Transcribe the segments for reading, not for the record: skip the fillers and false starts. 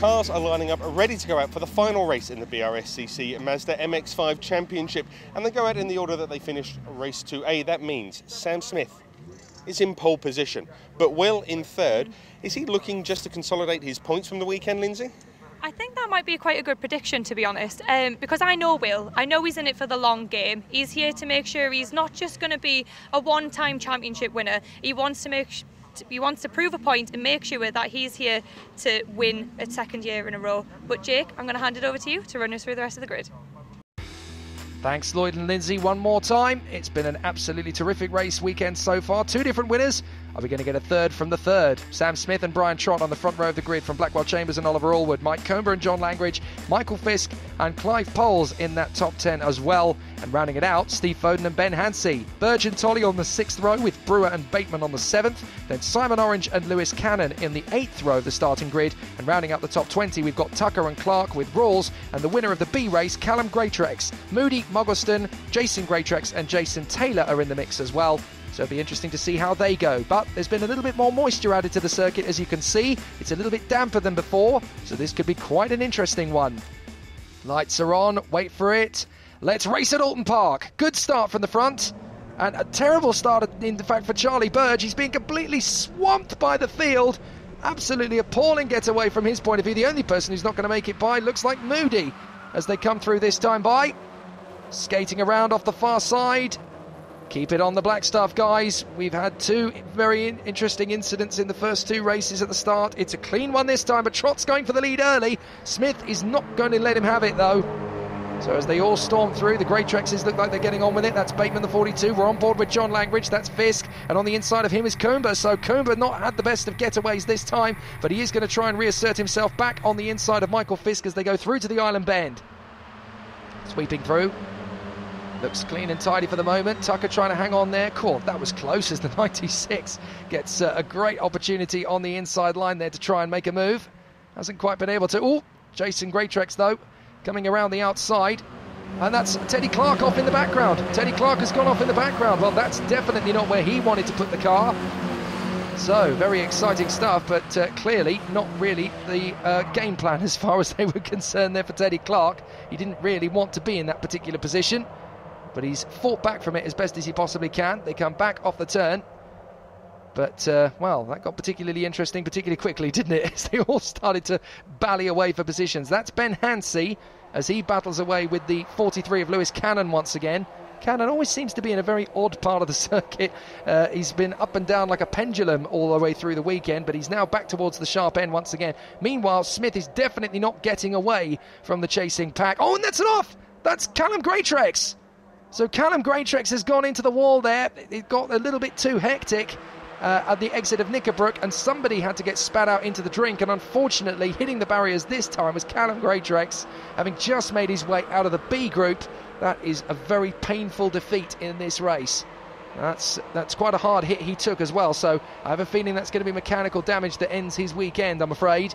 cars are lining up ready to go out for the final race in the BRSCC Mazda MX-5 Championship, and they go out in the order that they finished race 2A. That means Sam Smith is in pole position, but Will in third. Is he looking just to consolidate his points from the weekend, Lyndsay? I think that might be quite a good prediction, to be honest, because I know Will. I know he's in it for the long game. He's here to make sure he's not just going to be a one-time championship winner. He wants to prove a point and make sure that he's here to win a second year in a row. But Jake, I'm going to hand it over to you to run us through the rest of the grid. Thanks, Lloyd and Lyndsay, one more time. It's been an absolutely terrific race weekend so far. Two different winners. Are we going to get a third from the third? Sam Smith and Brian Trott on the front row of the grid from Blackwell Chambers and Oliver Allwood. Mike Comber and John Langridge, Michael Fisk and Clive Poles in that top 10 as well. And rounding it out, Steve Foden and Ben Hansey. Burge and Tolley on the 6th row with Brewer and Bateman on the 7th. Then Simon Orange and Lewis Cannon in the 8th row of the starting grid. And rounding out the top 20, we've got Tucker and Clark with Rawls. And the winner of the B race, Callum Greatrex. Moody, Moggleston, Jason Greatrex and Jason Taylor are in the mix as well. So it'll be interesting to see how they go. But there's been a little bit more moisture added to the circuit, as you can see. It's a little bit damper than before, so this could be quite an interesting one. Lights are on, wait for it. Let's race at Oulton Park. Good start from the front. And a terrible start, in fact, for Charlie Burge. He's been completely swamped by the field. Absolutely appalling getaway from his point of view. The only person who's not going to make it by looks like Moody as they come through this time by. Skating around off the far side. Keep it on the black stuff, guys. We've had two very interesting incidents in the first two races at the start. It's a clean one this time, but Trott's going for the lead early. Smith is not going to let him have it, though. So as they all storm through, the Greatrexes look like they're getting on with it. That's Bateman, the 42. We're on board with John Langridge. That's Fisk. And on the inside of him is Comber. So Comber not had the best of getaways this time, but he is going to try and reassert himself back on the inside of Michael Fisk as they go through to the island bend. Sweeping through. Looks clean and tidy for the moment. Tucker trying to hang on there. Cool, that was close as the 96 gets a great opportunity on the inside line there to try and make a move. Hasn't quite been able to. Oh, Jason Greatrex, though, coming around the outside. And that's Teddy Clark off in the background. Teddy Clark has gone off in the background. Well, that's definitely not where he wanted to put the car. So, very exciting stuff, but clearly not really the game plan as far as they were concerned there for Teddy Clark. He didn't really want to be in that particular position, but he's fought back from it as best as he possibly can. They come back off the turn. But, well, that got particularly interesting particularly quickly, didn't it? As they all started to bally away for positions. That's Ben Hansey as he battles away with the 43 of Lewis Cannon once again. Cannon always seems to be in a very odd part of the circuit. He's been up and down like a pendulum all the way through the weekend, but he's now back towards the sharp end once again. Meanwhile, Smith is definitely not getting away from the chasing pack. Oh, and that's an off! That's Callum Greatrex! So Callum Greatrex has gone into the wall there. It got a little bit too hectic at the exit of Knickerbrook, and somebody had to get spat out into the drink, and unfortunately hitting the barriers this time was Callum Greatrex, having just made his way out of the B group. That is a very painful defeat in this race. That's quite a hard hit he took as well, so I have a feeling that's going to be mechanical damage that ends his weekend, I'm afraid.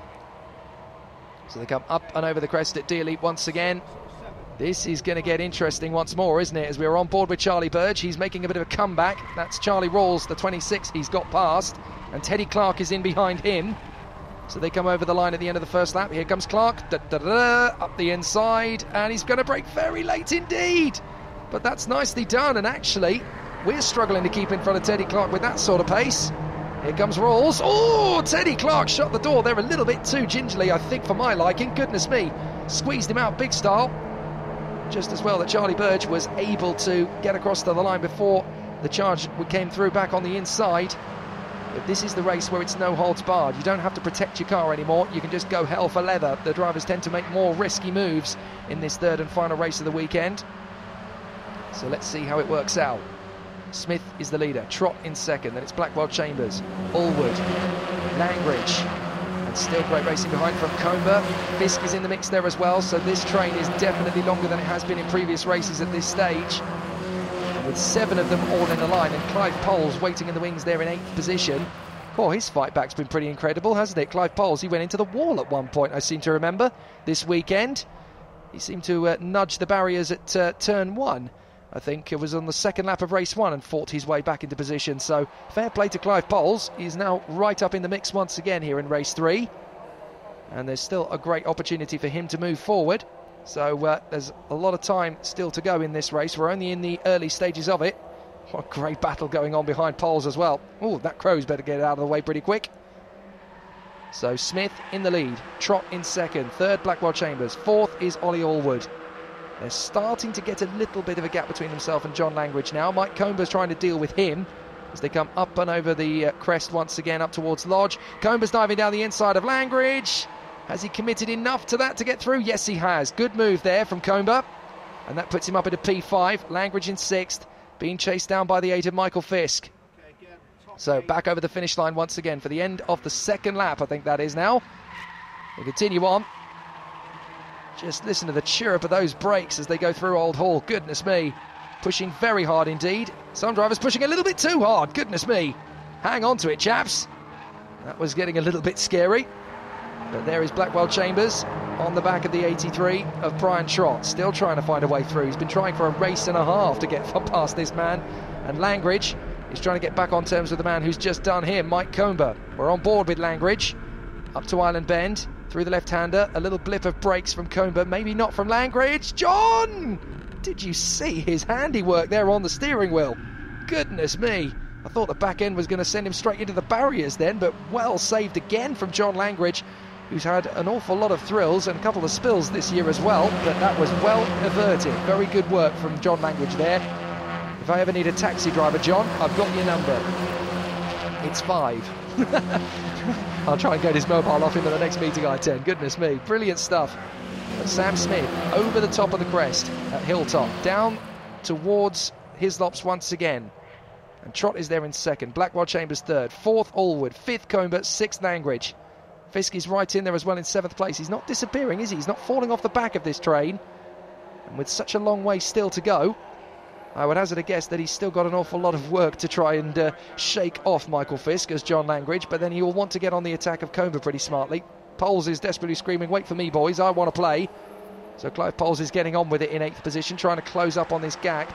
So they come up and over the crest at Dealey once again. This is going to get interesting once more, isn't it? As we're on board with Charlie Burge, he's making a bit of a comeback. That's Charlie Rawls, the 26, he's got past. And Teddy Clark is in behind him. So they come over the line at the end of the first lap. Here comes Clark, up the inside. And he's going to brake very late indeed. But that's nicely done. And actually, we're struggling to keep in front of Teddy Clark with that sort of pace. Here comes Rawls. Oh, Teddy Clark shut the door there a little bit too gingerly, I think, for my liking. Goodness me. Squeezed him out big style. Just as well that Charlie Burge was able to get across to the line before the charge came through back on the inside. But this is the race where it's no holds barred. You don't have to protect your car anymore. You can just go hell for leather. The drivers tend to make more risky moves in this third and final race of the weekend. So let's see how it works out. Smith is the leader, Trott in second, then it's Blackwell Chambers, Allwood, Langridge. Still great racing behind from Comber. Fisk is in the mix there as well, so this train is definitely longer than it has been in previous races at this stage. And with 7 of them all in the line, and Clive Poles waiting in the wings there in 8th position. Oh, his fight back's been pretty incredible, hasn't it? Clive Poles, he went into the wall at one point, I seem to remember, this weekend. He seemed to nudge the barriers at turn 1. I think it was on the second lap of race 1 and fought his way back into position. So fair play to Clive Poles. He's now right up in the mix once again here in race 3. and there's still a great opportunity for him to move forward. So there's a lot of time still to go in this race. We're only in the early stages of it. What a great battle going on behind poles as well. Oh, that crow's better get out of the way pretty quick. So Smith in the lead, Trott in second, third Blackwell Chambers, fourth is Ollie Allwood. They're starting to get a little bit of a gap between himself and John Langridge now. Mike Comber's trying to deal with him as they come up and over the crest once again up towards Lodge. Comber's diving down the inside of Langridge. Has he committed enough to that to get through? Yes, he has. Good move there from Comber. And that puts him up into P5. Langridge in sixth, being chased down by the 8 of Michael Fisk. So back over the finish line once again for the end of the second lap, I think that is now. We'll continue on. Just listen to the chirrup of those brakes as they go through Old Hall. Goodness me. Pushing very hard indeed. Some drivers pushing a little bit too hard. Goodness me. Hang on to it, chaps. That was getting a little bit scary. But there is Blackwell Chambers on the back of the 83 of Brian Trott, still trying to find a way through. He's been trying for a race and a half to get past this man. And Langridge is trying to get back on terms with the man who's just done him, Mike Comber. We're on board with Langridge. Up to Island Bend, through the left-hander. A little blip of brakes from Comber, maybe not from Langridge. John! Did you see his handiwork there on the steering wheel? Goodness me. I thought the back end was going to send him straight into the barriers then, but well saved again from John Langridge, who's had an awful lot of thrills and a couple of spills this year as well, but that was well averted. Very good work from John Langridge there. If I ever need a taxi driver, John, I've got your number. It's 5. I'll try and get his mobile off him at the next meeting I attend. Goodness me, brilliant stuff. But Sam Smith over the top of the crest at Hilltop, down towards Hislops once again. And Trott is there in second, Blackwell Chambers third, fourth Allwood, fifth Comber, sixth Langridge. Fisk is right in there as well in seventh place. He's not disappearing, is he? He's not falling off the back of this train. And with such a long way still to go, I would hazard a guess that he's still got an awful lot of work to try and shake off Michael Fisk as John Langridge, but then he will want to get on the attack of Comber pretty smartly. Poles is desperately screaming, wait for me boys, I want to play. So Clive Poles is getting on with it in 8th position, trying to close up on this gang,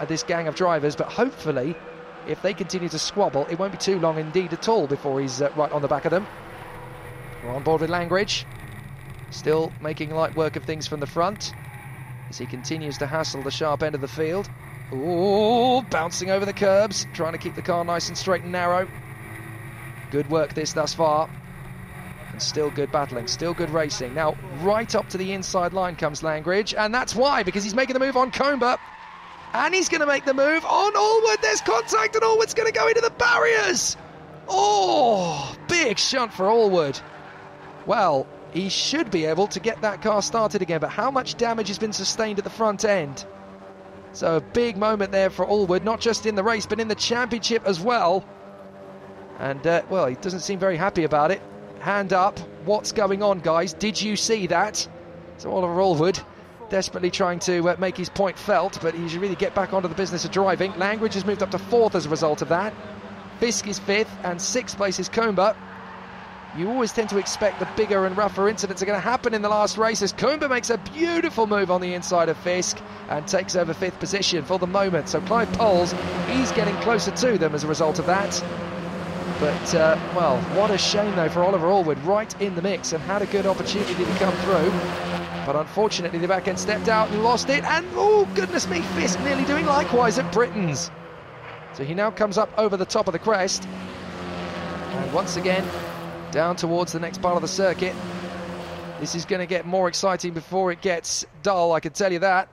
this gang of drivers, but hopefully if they continue to squabble, it won't be too long indeed at all before he's right on the back of them. We're on board with Langridge, still making light work of things from the front as he continues to hassle the sharp end of the field. Ooh, bouncing over the curbs, trying to keep the car nice and straight and narrow. Good work this thus far. And still good battling, still good racing. Now, right up to the inside line comes Langridge, and that's why, because he's making the move on Comber. And he's going to make the move on Allwood. There's contact, and Allwood's going to go into the barriers. Oh, big shunt for Allwood. Well, he should be able to get that car started again, but how much damage has been sustained at the front end? So a big moment there for Allwood, not just in the race, but in the championship as well. And, well, he doesn't seem very happy about it. Hand up. What's going on, guys? Did you see that? So Oliver Allwood desperately trying to make his point felt, but he should really get back onto the business of driving. Langridge has moved up to 4th as a result of that. Fisk is 5th, and 6th place is Comber. You always tend to expect the bigger and rougher incidents are going to happen in the last race as Comber makes a beautiful move on the inside of Fisk and takes over 5th position for the moment. So Clive Poles, he's getting closer to them as a result of that. But, well, what a shame, though, for Oliver Allwood, right in the mix and had a good opportunity to come through. But unfortunately, the back end stepped out and lost it. And, oh, goodness me, Fisk nearly doing likewise at Britain's. So he now comes up over the top of the crest. And once again, down towards the next part of the circuit. This is going to get more exciting before it gets dull, I can tell you that.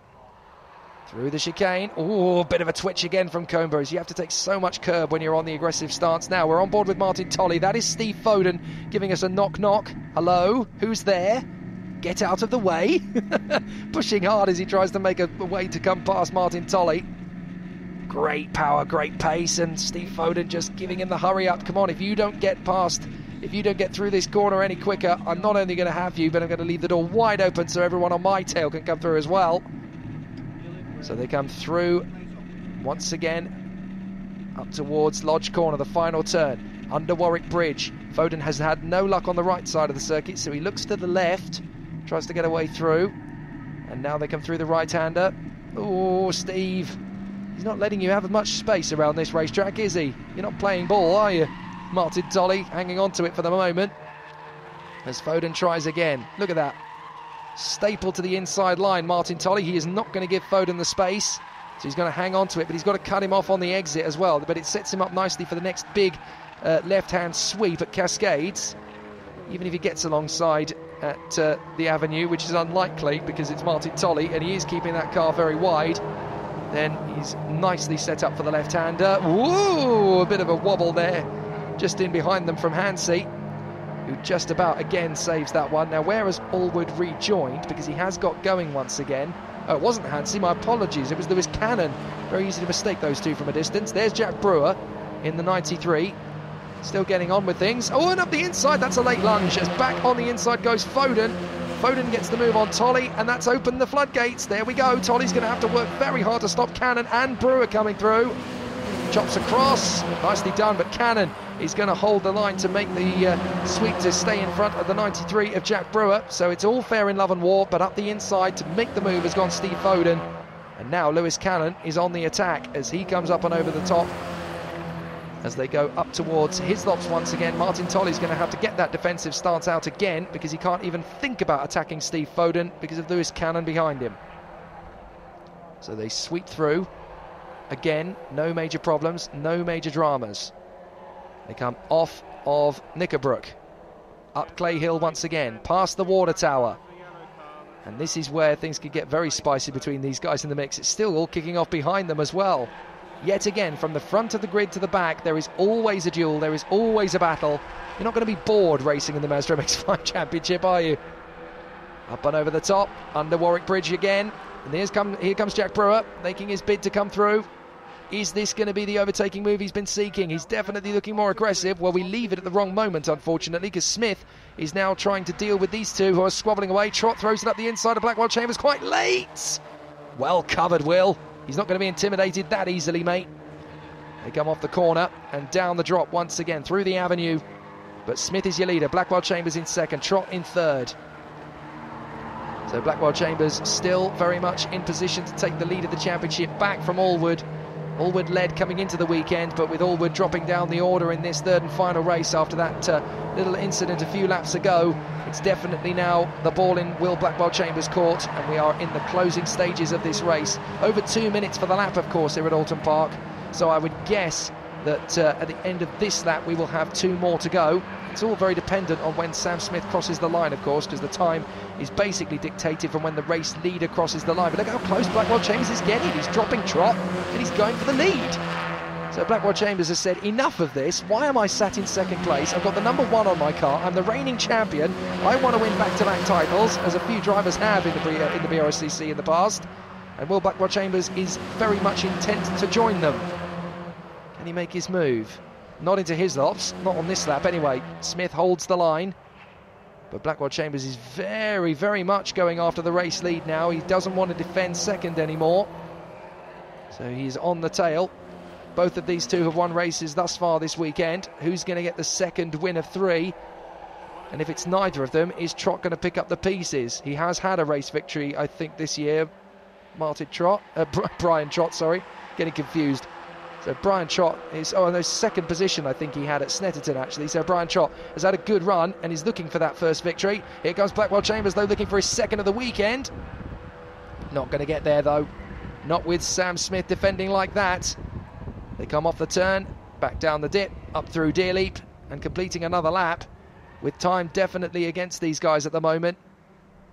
Through the chicane. Oh, a bit of a twitch again from Comber as you have to take so much curb when you're on the aggressive stance. Now we're on board with Martin Tolley. That is Steve Foden giving us a knock-knock. Hello? Who's there? Get out of the way. Pushing hard as he tries to make a way to come past Martin Tolley. Great power, great pace, and Steve Foden just giving him the hurry up. Come on, if you don't get past, if you don't get through this corner any quicker, I'm not only going to have you, but I'm going to leave the door wide open so everyone on my tail can come through as well. So they come through once again up towards Lodge Corner, the final turn, under Warwick Bridge. Foden has had no luck on the right side of the circuit, so he looks to the left, tries to get away through, and now they come through the right-hander. Oh, Steve, he's not letting you have much space around this racetrack, is he? You're not playing ball, are you? Martin Tolley hanging on to it for the moment. As Foden tries again. Look at that. Stapled to the inside line, Martin Tolley. He is not going to give Foden the space, so he's going to hang on to it, but he's got to cut him off on the exit as well. But it sets him up nicely for the next big left-hand sweep at Cascades. Even if he gets alongside at the avenue, which is unlikely because it's Martin Tolley and he is keeping that car very wide, then he's nicely set up for the left-hander. Whoa, a bit of a wobble there, just in behind them from Hansey, who just about again saves that one. Now, where has Allwood rejoined? Because he has got going once again. Oh, it wasn't Hansey, my apologies. It was Lewis Cannon. Very easy to mistake those two from a distance. There's Jack Brewer in the 93. Still getting on with things. Oh, and up the inside, that's a late lunge. As back on the inside goes Foden. Foden gets the move on Tolley, and that's opened the floodgates. There we go. Tolley's going to have to work very hard to stop Cannon and Brewer coming through. Chops across. Nicely done, but Cannon is going to hold the line to make the sweep to stay in front of the 93 of Jack Brewer. So it's all fair in love and war, but up the inside to make the move has gone Steve Foden. And now Lewis Cannon is on the attack as he comes up and over the top. As they go up towards Hislop's once again, Martin Tolley's going to have to get that defensive stance out again because he can't even think about attacking Steve Foden because of Lewis Cannon behind him. So they sweep through. Again, no major problems, no major dramas. They come off of Knickerbrook, up Clay Hill once again, past the water tower. And this is where things could get very spicy between these guys in the mix. It's still all kicking off behind them as well. Yet again, from the front of the grid to the back, there is always a duel, there is always a battle. You're not going to be bored racing in the Mazda MX-5 Championship, are you? Up and over the top, under Warwick Bridge again. And here comes Jack Brewer, making his bid to come through. Is this going to be the overtaking move he's been seeking? He's definitely looking more aggressive. Well, we leave it at the wrong moment, unfortunately, because Smith is now trying to deal with these two who are squabbling away. Trott throws it up the inside of Blackwell Chambers quite late. Well covered, Will. He's not going to be intimidated that easily, mate. They come off the corner and down the drop once again through the avenue. But Smith is your leader. Blackwell Chambers in second, Trott in third. So Blackwell Chambers still very much in position to take the lead of the championship back from Allwood. Allwood led coming into the weekend, but with Allwood dropping down the order in this third and final race after that little incident a few laps ago, it's definitely now the ball in Will Blackwell Chambers' court, and we are in the closing stages of this race. Over 2 minutes for the lap, of course, here at Oulton Park. So I would guess that at the end of this lap we will have 2 more to go. It's all very dependent on when Sam Smith crosses the line, of course, because the time is basically dictated from when the race leader crosses the line. But look how close Blackwell Chambers is getting. He's dropping Trott and he's going for the lead. So Blackwell Chambers has said, enough of this. Why am I sat in second place? I've got the number 1 on my car. I'm the reigning champion. I want to win back-to-back titles, as a few drivers have in the BRSCC in the past. And Will Blackwell Chambers is very much intent to join them. Can he make his move? Not into Hislop's, not on this lap anyway. Smith holds the line, but Blackwell Chambers is very, very much going after the race lead now. He doesn't want to defend second anymore, so he's on the tail. Both of these two have won races thus far this weekend. Who's going to get the second win of 3? And if it's neither of them, is Trott going to pick up the pieces? He has had a race victory, I think, this year. Brian Trott, sorry, getting confused. So Brian Trott is, no, second position I think he had at Snetterton actually. So Brian Trott has had a good run and is looking for that first victory. Here comes Blackwell Chambers though, looking for his second of the weekend. Not going to get there though. Not with Sam Smith defending like that. They come off the turn, back down the dip, up through Deerleap and completing another lap. With time definitely against these guys at the moment.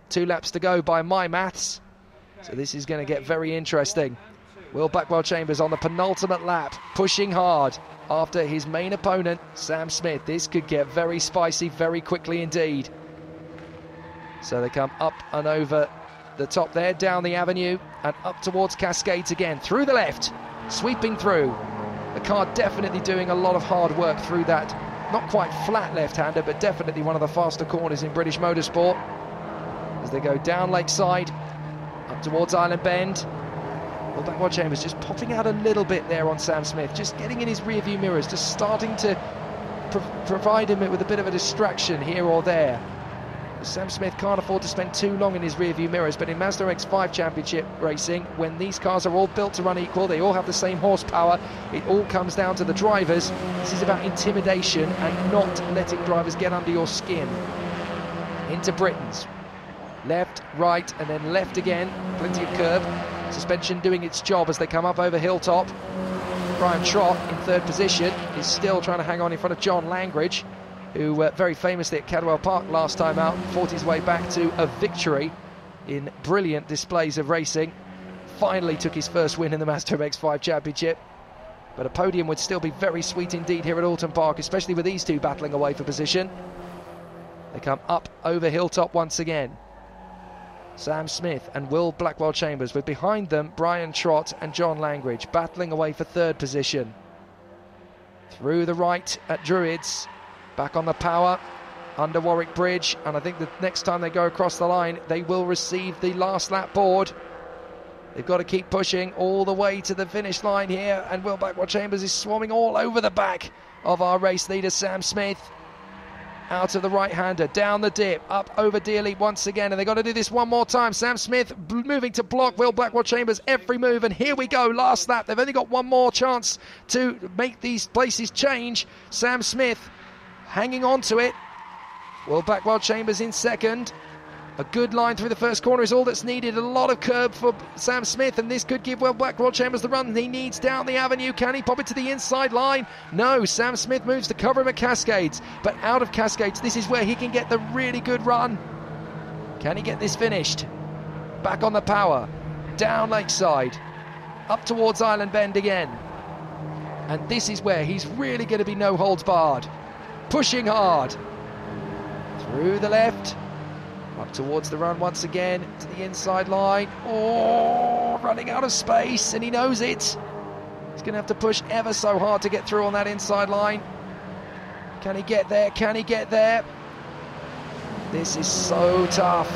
2 laps to go by my maths. So this is going to get very interesting. Will Blackwell Chambers on the penultimate lap, pushing hard after his main opponent, Sam Smith. This could get very spicy very quickly indeed. So they come up and over the top there, down the avenue, and up towards Cascades again, through the left, sweeping through. The car definitely doing a lot of hard work through that, not quite flat left-hander, but definitely one of the faster corners in British motorsport. As they go down Lakeside, up towards Island Bend. Well, Blackwell Chambers just popping out a little bit there on Sam Smith, just getting in his rear-view mirrors, just starting to provide him with a bit of a distraction here or there. Sam Smith can't afford to spend too long in his rear-view mirrors, but in Mazda MX-5 Championship racing, when these cars are all built to run equal, they all have the same horsepower, it all comes down to the drivers. This is about intimidation and not letting drivers get under your skin. into Britain's. Left, right, and then left again. Plenty of curb. Suspension doing its job as they come up over Hilltop. Brian Trott in third position is still trying to hang on in front of John Langridge, who very famously at Cadwell Park last time out fought his way back to a victory in brilliant displays of racing. Finally took his first win in the Mazda MX-5 Championship. But a podium would still be very sweet indeed here at Oulton Park, especially with these two battling away for position. They come up over Hilltop once again. Sam Smith and Will Blackwell-Chambers, with behind them Brian Trott and John Langridge battling away for third position. Through the right at Druids, back on the power under Warwick Bridge, and I think the next time they go across the line they will receive the last lap board. They've got to keep pushing all the way to the finish line here, and Will Blackwell-Chambers is swarming all over the back of our race leader Sam Smith. Out of the right-hander, down the dip, up over Dearly once again, and they've got to do this one more time. Sam Smith moving to block Will Blackwell-Chambers every move, and here we go, last lap. They've only got one more chance to make these places change. Sam Smith hanging on to it. Will Blackwell-Chambers in second. A good line through the first corner is all that's needed. A lot of curb for Sam Smith, and this could give Will Blackwell-Chambers the run he needs down the avenue. Can he pop it to the inside line? No, Sam Smith moves to cover him at Cascades, but out of Cascades, this is where he can get the really good run. Can he get this finished? Back on the power, down Lakeside, up towards Island Bend again. And this is where he's really going to be no holds barred. Pushing hard. Through the left. Up towards the run once again, to the inside line. Oh, running out of space, and he knows it. He's going to have to push ever so hard to get through on that inside line. Can he get there? Can he get there? This is so tough.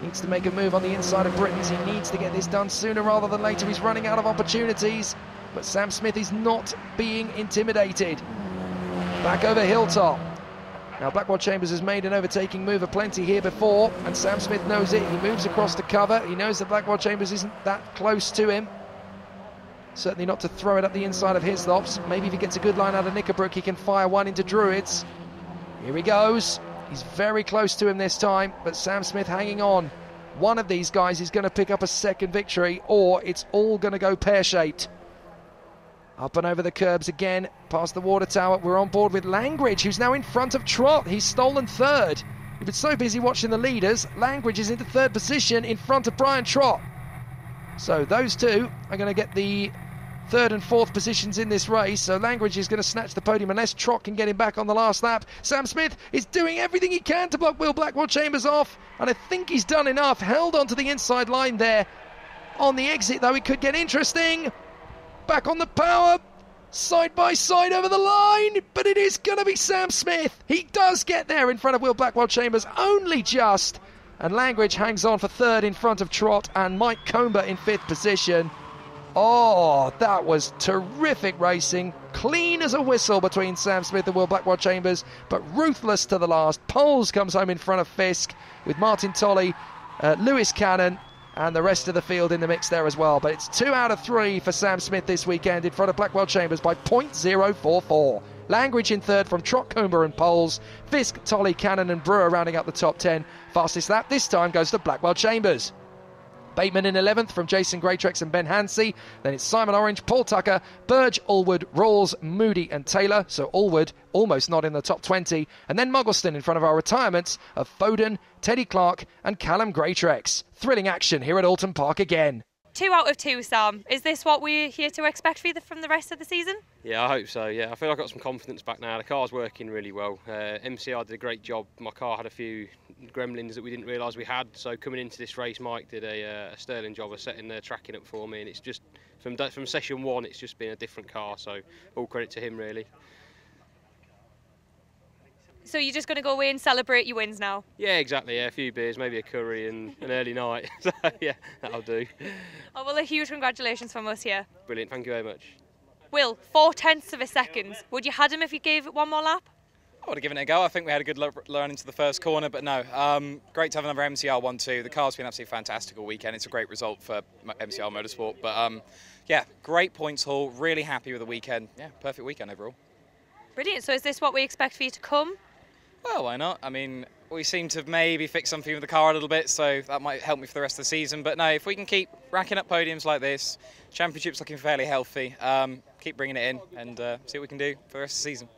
Needs to make a move on the inside of Britain's. He needs to get this done sooner rather than later. He's running out of opportunities, but Sam Smith is not being intimidated. Back over Hilltop. Now Blackwell-Chambers has made an overtaking move aplenty here before, and Sam Smith knows it. He moves across the cover. He knows that Blackwell-Chambers isn't that close to him. Certainly not to throw it up the inside of Hislops. Maybe if he gets a good line out of Knickerbrook, he can fire one into Druids. Here he goes. He's very close to him this time, but Sam Smith hanging on. One of these guys is going to pick up a second victory, or it's all going to go pear-shaped. Up and over the curbs again, past the water tower. We're on board with Langridge, who's now in front of Trott. He's stolen third. You've been so busy watching the leaders. Langridge is into third position in front of Brian Trott. So those two are going to get the third and fourth positions in this race. So Langridge is going to snatch the podium unless Trott can get him back on the last lap. Sam Smith is doing everything he can to block Will Blackwell-Chambers off, and I think he's done enough. Held onto the inside line there. On the exit, though, it could get interesting. Back on the power, side by side over the line, but it is going to be Sam Smith. He does get there in front of Will Blackwell-Chambers, only just, and Langridge hangs on for third in front of Trott and Mike Comber in fifth position. Oh, that was terrific racing, clean as a whistle between Sam Smith and Will Blackwell-Chambers, but ruthless to the last. Poles comes home in front of Fisk with Martin Tolley, Lewis Cannon, and the rest of the field in the mix there as well. But it's 2 out of 3 for Sam Smith this weekend in front of Blackwell-Chambers by .044. Langridge in third from Trott, Comber and Poles. Fisk, Tolley, Cannon and Brewer rounding up the top 10. Fastest lap this time goes to Blackwell-Chambers. Bateman in 11th from Jason Greatrex and Ben Hansey. Then it's Simon Orange, Paul Tucker, Burge, Allwood, Rawls, Moody and Taylor. So Allwood almost not in the top 20. And then Muggleston in front of our retirements of Foden, Teddy Clark and Callum Greatrex. Thrilling action here at Oulton Park again. 2 out of 2, Sam. Is this what we're here to expect from the rest of the season? Yeah, I hope so. Yeah, I feel like I've got some confidence back now. The car's working really well. MCR did a great job. My car had a few gremlins that we didn't realise we had. So coming into this race, Mike did a sterling job of setting the tracking up for me. And it's just from session 1, it's just been a different car. So all credit to him, really. So you're just going to go away and celebrate your wins now? Yeah, exactly. Yeah, a few beers, maybe a curry and an early night. So, yeah, that'll do. Oh, well, a huge congratulations from us here. Brilliant, thank you very much. Will, 0.4 of a second. Would you had him if you gave it one more lap? I would have given it a go. I think we had a good run into the first corner, but no. Great to have another MCR 1-2. The car's been absolutely fantastic all weekend. It's a great result for MCR Motorsport. But yeah, great points haul. Really happy with the weekend. Yeah, perfect weekend overall. Brilliant. So is this what we expect for you to come? Well, why not? I mean, we seem to maybe fix something with the car a little bit, so that might help me for the rest of the season. But no, if we can keep racking up podiums like this, Championship's looking fairly healthy, keep bringing it in and see what we can do for the rest of the season.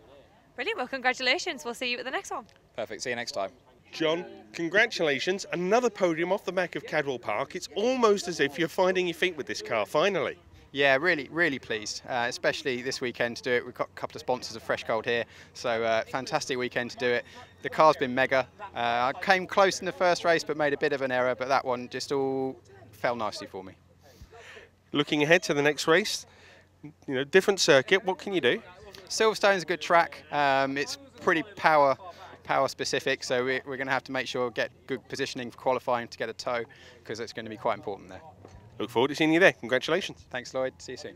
Brilliant, well congratulations, we'll see you at the next one. Perfect, see you next time. John, congratulations, another podium off the back of Cadwell Park. It's almost as if you're finding your feet with this car, finally. Yeah, really pleased, especially this weekend to do it. We've got a couple of sponsors of Fresh Cold here, so fantastic weekend to do it. The car's been mega. I came close in the first race but made a bit of an error, but that one just all fell nicely for me. Looking ahead to the next race, you know, different circuit, what can you do? Silverstone's a good track. It's pretty power specific, so we're going to have to make sure get good positioning for qualifying to get a tow, because it's going to be quite important there. Look forward to seeing you there. Congratulations. Thanks, Lloyd. See you soon.